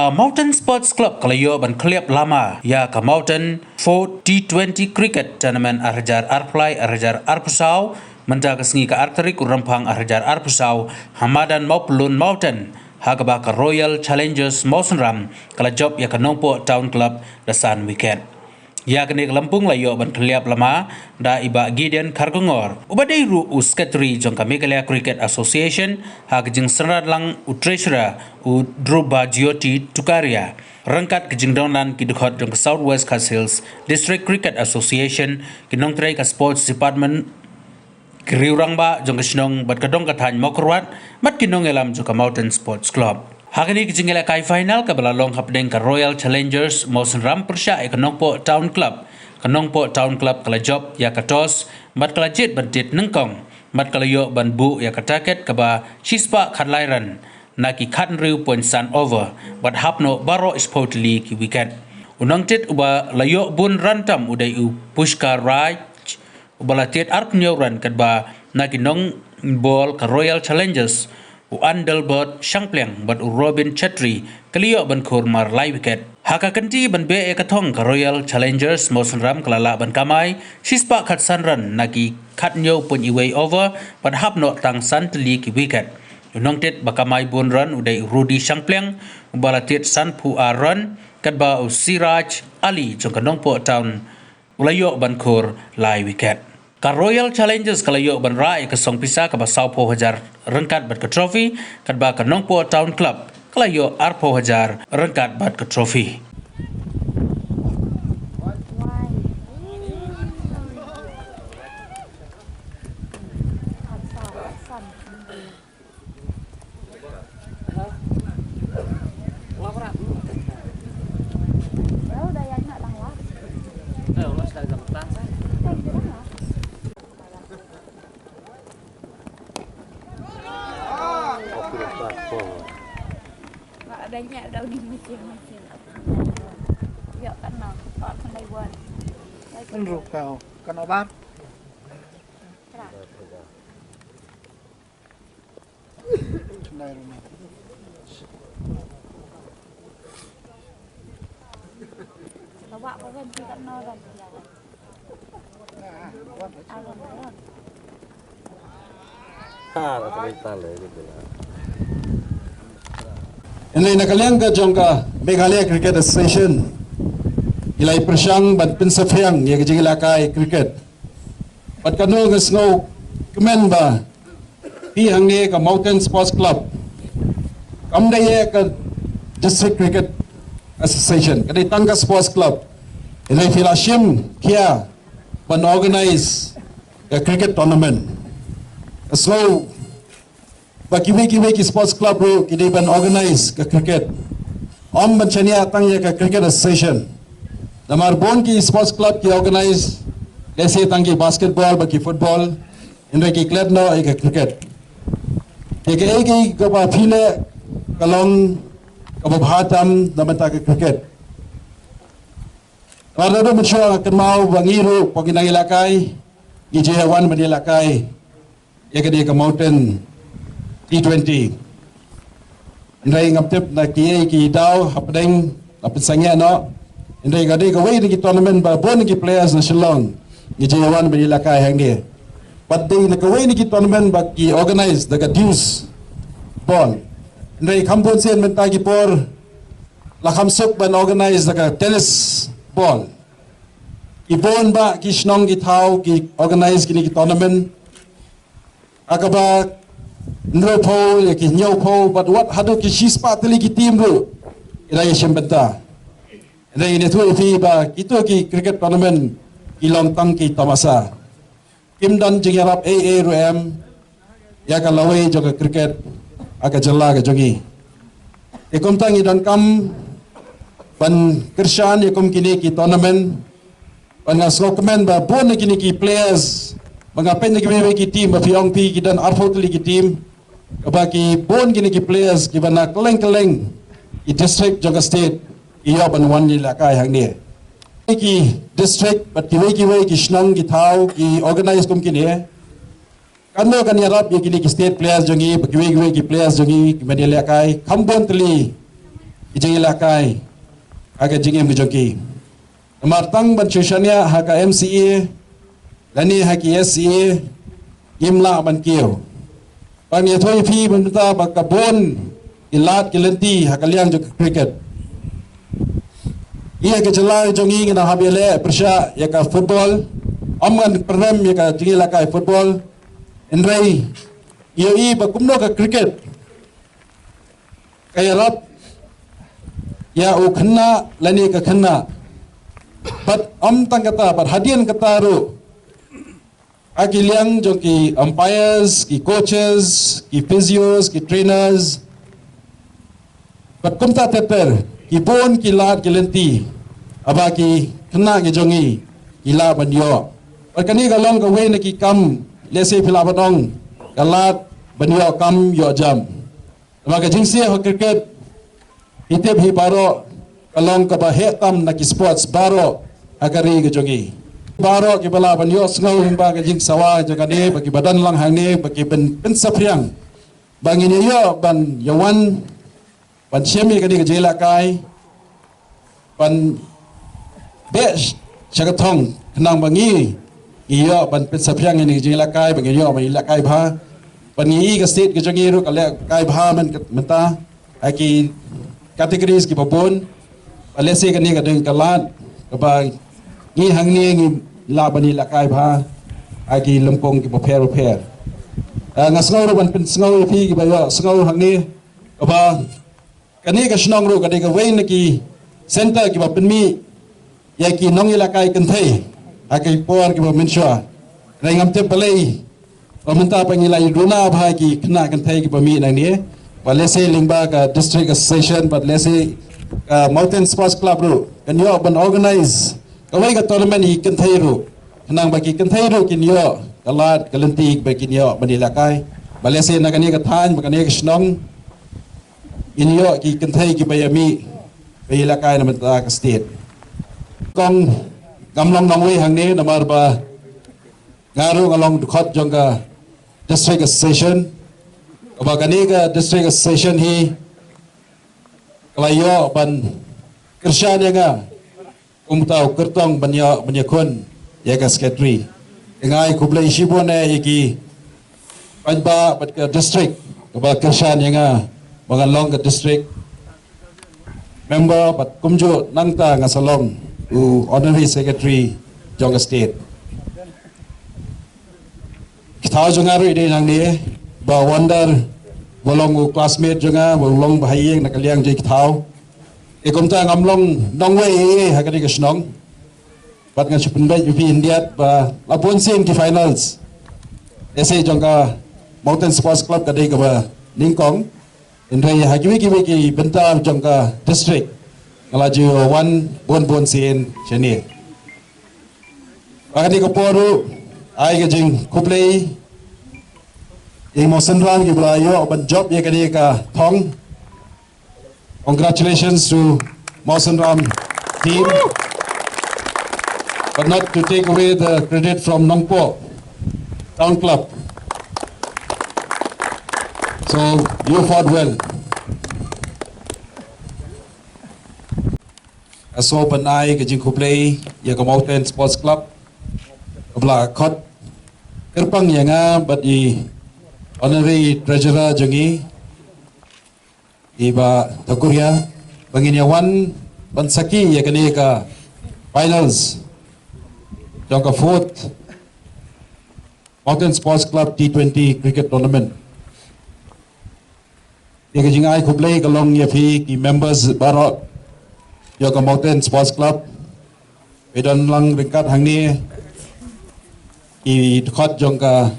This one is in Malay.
Mountain Sports Club kalayo ban klub lama ya ka Mountain 4 T20 Cricket Tournament arjar arplay arjar arpusau menta kesengi ka arteri kurampang arjar arpusau Hamadan Maupulun Mountain hagaba ka Royal Challengers Mawsonram kala job ya ka Nongpo Town Club dasan weekend ya kene Lampung layo ban klub lama da iba Gideon Kargongor ubadai ru uskatri jong ka Meghalaya Cricket Association hag jing senrat lang treasurer u Druba Jyoti Tukaria rangkat ke jing donlan ki dukhat jong ka Southwest Castles District Cricket Association ki nong trai ka Sports Department kriurang ba jong ka sinong bat ka dong ka than mokrwat mat ki nong elam jong ka Mountain Sports Club Hakini kijingela kai final ka balalong hapdeng ka Royal Challengers Mawsonram Persya ka Nongpo Town Club. Ka Nongpo Town Club kala job ya katos mat kala jet bantit nengkong mat kala yo ban bu ya kataket ka ba shispa khatlairan naki khatn riu point san over but hapno baro sportly ki weekend. Unang tit uba layo bun rantam udai u pushkar raj ubala tit arp nyoran kat ba naki nong ball ka Royal Challengers Andal bot Shangpleng bat Robin Chetri kaliyo ban khur mar lai wicket haka kanti ban be ekathong ka Royal Challengers Mawsonram kalala ban kamai shispa khat sanran nagi khat nyo pun iway over ban hapno tang san tli ki wicket unong tet bakamai bun run udai Rudy Shangpleng ubalatit san pu a run kadba Siraj Ali jong ka Nongpo Town ulayo ban khur lai wicket ka Royal Challengers kalayo ban rai ka song pisa ka basau po hajar rengkat bat ka trophy kat ba ka Nongpo Town Club kalayo arpo hajar rengkat bat ka trophy banyak dah di mesin. Ya kan nak tak pandai buat. Menurut kau, kan obat? Pandai rumah. Bawa apa kan tidak noran. Inlay nakaliang ka jongka Meghalaya Cricket Association ilay persyang bat pinsafyang ya kajingilakay cricket bat kanu ngasngaw kemen ba hang ni ka Mountain Sports Club kamday ka District Cricket Association kadai tangka Sports Club ilay filashim kia ban organize ka cricket tournament so Bagi-bagi sports club ro kini ban organize ke cricket. Om banchania tangya ke cricket association. Damar bon ki sports club ki organize lese tangi basketball bagi football indra ki club no ke cricket. Eki ko ba phile kalong ko bhatam damata ke cricket. Warna do mensyua kenmau bangiru pokinang ilakai gijewan madilakai ya ke Mountain T20 Indai ngaptip na kiye ki daw hapdeng lapit sangya no Indai gadi ka way ni tournament ba bon ki players na Shillong ni jawan ba nila kay hang dia but day na ka way ni tournament ba ki organize daga deuce ball Indai kampon sen menta ki por la khamsuk ban organize daga tennis ball Ibon ba ki shnong ki thau ki organize ki tournament akaba no po ki nyo po but what hadu ki shispa tali ki team ru ila yeshim benta ila ini tu fi ba itu ki cricket tournament ki long tang ki tamasa kim dan jingarap AA ru em ya ka lawai joga cricket aga jalla ga jogi ekom tang idan kam ban kirshan ekom kini ki tournament ban ngaslo kemen ba bon kini ki players Mengapain ki team bafiong pi kidan arfotli ki team kabaki bon gini ki players ki bana keleng ki district jaga state iyo ban wan ni lakai hang ni ki district but ki way ki shnang ki thau ki organize kum ki ni Kano kan yarap yang kini state players jongi, bagi ki players jongi, kemudian liakai, kambon teli, ijing ilakai aga jingem gejoki martang ban chushania haka MCA lani haki SCA imla ban kiyo pan ye thoi phi ban ta ba kabon ilat kilenti hakaliang jo cricket ia ke chalai jongi ngina habele persha ya ka football amgan perem ya ka jingi lakai football enrai ia i ba kumno ka cricket kaya rat ya u khanna lani ka khanna but am tang kata but hadian kata ru agiliang jong ki umpires ki coaches ki physios ki trainers but kumta teter ki bon ki lat ki lenti aba ki khanna ki jongi ila banyo but kani ka long ka we na ki kam lese phila badong kalat banyo kam yo jam maka jingsia ho cricket itep hi baro kalong ka ba hetam na ki sports baro agari ke jongi baro ki bala banyo snau himba ke jing sawa jagane bagi badan lang hangne bagi ben sapriang bangin yo ban yawan ban chemi kani ke jela kai ban besh chagathong nang bangi iyo ban pen sapriang ni jela kai bangin yo ban ila kai bha ban i ke state ke jongi ru kale kai bha man menta aki categories ki babon alese kani ka deng kalat ba ni hangni ngi la bani la kai bha agi lempong ki prepare ngasngau ro ban pen sngau phi ki ba sngau hangni ba kani ka snong ro kani ka wein ki center ki ba pen mi ya ki nong ila kai kan thai agi por ki ba minshwa rengam te palai pamenta pangilai runa bha ki khna kan thai ki ba mi nang ni ba lese lingba ka district association but lese mountain sports club ro kan yo ban organize kawai ka tournament hi kan thai ro nang bagi kan thai ro kin yo kalat kalanti bagi yo manila kai balese na kani ka than kani ka snong in yo ki kan thai ki bayami bayila kai na mata ka state kong gamlong nong we hang ne namar ba ngaru ngalong dukhot jongga district association ba kani ka district association hi kalayo ban kirshan nga umtau kertong banyakun ya ka secretary ngai kublai shibone yaki panba bat ka district ba kirshan nga bangalong ka district member bat kumjo nangta nga salong u honorary secretary jong state kita jongaru ide nang ni ba wonder bolong u classmate jonga bolong bahayeng nakaliang jai thau ikumta ngamlong nongwei hakari ka snong bat nga chupin bai UP India ba lapon sim ki finals ese jongka mountain sports club kadai ka ba ningkong indrai hakiwi ki benta jongka district ngalaju one bon sin cheni bakani ko poru ai ka jing kuplei motion ran ki ba yo ban job ye kadai ka thong. Congratulations to Mawson Ram team, but not to take away the credit from Nongpo Town Club. So you fought well. Aso panai ke jingku play ya ke Mountain Sports Club. Abla kot kerpang yang but the honorary treasurer jongi iba takuria banginiawan bansaki ya kani ka finals jangka fourth Mountain Sports Club T20 cricket tournament ya jingai kublai kalong ya phi ki members barot ya ka Mountain Sports Club edon lang ringkat hangni i khot jangka